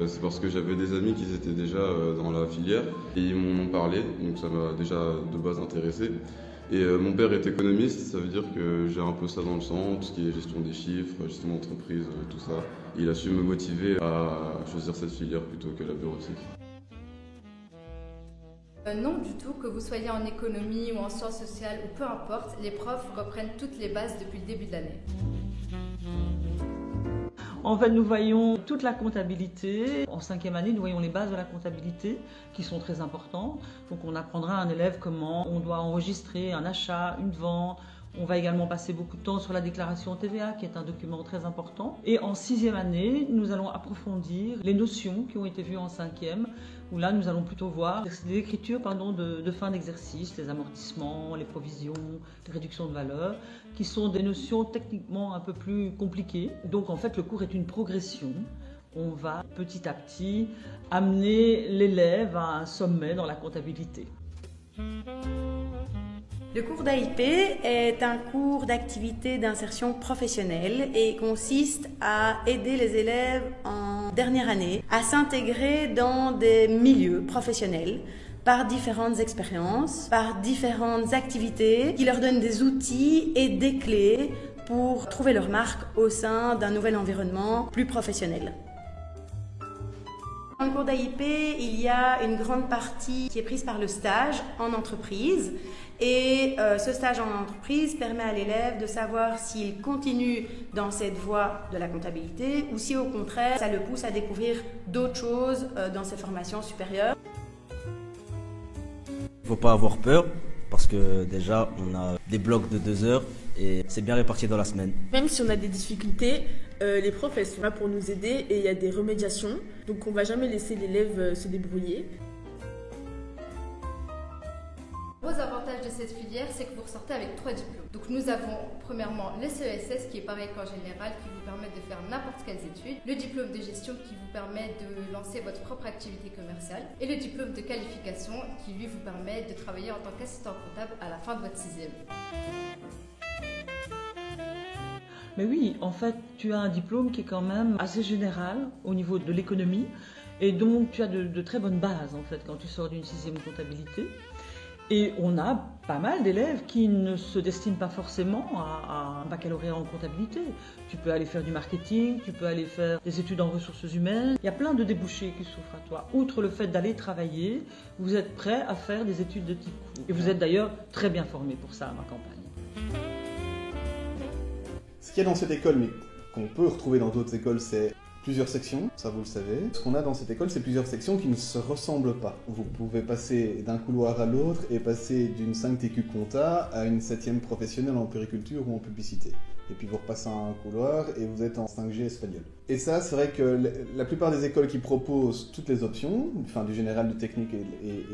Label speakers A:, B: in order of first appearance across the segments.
A: C'est parce que j'avais des amis qui étaient déjà dans la filière et ils m'en ont parlé, donc ça m'a déjà de base intéressé. Et mon père est économiste, ça veut dire que j'ai un peu ça dans le sang, tout ce qui est gestion des chiffres, gestion d'entreprise, tout ça. Il a su me motiver à choisir cette filière plutôt que la bureautique.
B: Non du tout, que vous soyez en économie ou en sciences sociales ou peu importe, les profs reprennent toutes les bases depuis le début de l'année.
C: En fait, nous voyons toute la comptabilité. En 5e année, nous voyons les bases de la comptabilité qui sont très importantes. Donc on apprendra à un élève comment on doit enregistrer un achat, une vente. On va également passer beaucoup de temps sur la déclaration TVA, qui est un document très important. Et en 6e année, nous allons approfondir les notions qui ont été vues en 5e, où là, nous allons plutôt voir l'écriture de fin d'exercice, les amortissements, les provisions, les réductions de valeur, qui sont des notions techniquement un peu plus compliquées. Donc en fait, le cours est une progression. On va petit à petit amener l'élève à un sommet dans la comptabilité.
D: Le cours d'AIP est un cours d'activité d'insertion professionnelle et consiste à aider les élèves en dernière année à s'intégrer dans des milieux professionnels par différentes expériences, par différentes activités qui leur donnent des outils et des clés pour trouver leur marque au sein d'un nouvel environnement plus professionnel. Dans le cours d'AIP, il y a une grande partie qui est prise par le stage en entreprise. Et ce stage en entreprise permet à l'élève de savoir s'il continue dans cette voie de la comptabilité ou si au contraire, ça le pousse à découvrir d'autres choses dans ses formations supérieures.
E: Il ne faut pas avoir peur parce que déjà, on a des blocs de 2 heures et c'est bien réparti dans la semaine.
F: Même si on a des difficultés, les profs elles sont là pour nous aider et il y a des remédiations. Donc on ne va jamais laisser l'élève se débrouiller.
B: Le gros avantage de cette filière, c'est que vous ressortez avec 3 diplômes. Donc nous avons premièrement le CESS qui est pareil qu'en général, qui vous permet de faire n'importe quelles études, le diplôme de gestion qui vous permet de lancer votre propre activité commerciale et le diplôme de qualification qui lui vous permet de travailler en tant qu'assistant comptable à la fin de votre 6e.
C: Mais oui, en fait, tu as un diplôme qui est quand même assez général au niveau de l'économie et donc tu as de très bonnes bases en fait quand tu sors d'une 6e comptabilité. Et on a pas mal d'élèves qui ne se destinent pas forcément à un baccalauréat en comptabilité. Tu peux aller faire du marketing, tu peux aller faire des études en ressources humaines. Il y a plein de débouchés qui s'offrent à toi. Outre le fait d'aller travailler, vous êtes prêt à faire des études de type cours. Et vous êtes d'ailleurs très bien formé pour ça à ma campagne.
G: Ce qu'il y a dans cette école, mais qu'on peut retrouver dans d'autres écoles, c'est plusieurs sections, ça vous le savez. Ce qu'on a dans cette école, c'est plusieurs sections qui ne se ressemblent pas. Vous pouvez passer d'un couloir à l'autre et passer d'une 5 TQ compta à une 7e professionnelle en périculture ou en publicité. Et puis vous repassez un couloir et vous êtes en 5G espagnol. Et ça, c'est vrai que la plupart des écoles qui proposent toutes les options, enfin du général, du technique et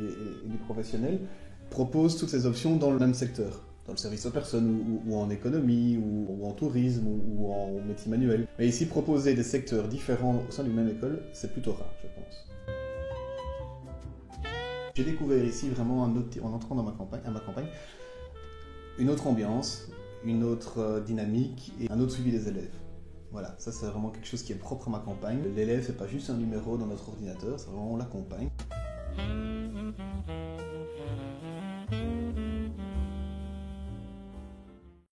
G: du professionnel, proposent toutes ces options dans le même secteur. Dans le service aux personnes, ou en économie, ou en tourisme, ou en métier manuel. Mais ici, proposer des secteurs différents au sein d'une même école, c'est plutôt rare, je pense. J'ai découvert ici vraiment en entrant dans à ma campagne, une autre ambiance, une autre dynamique et un autre suivi des élèves. Voilà, ça c'est vraiment quelque chose qui est propre à ma campagne. L'élève, c'est pas juste un numéro dans notre ordinateur, c'est vraiment on l'accompagne.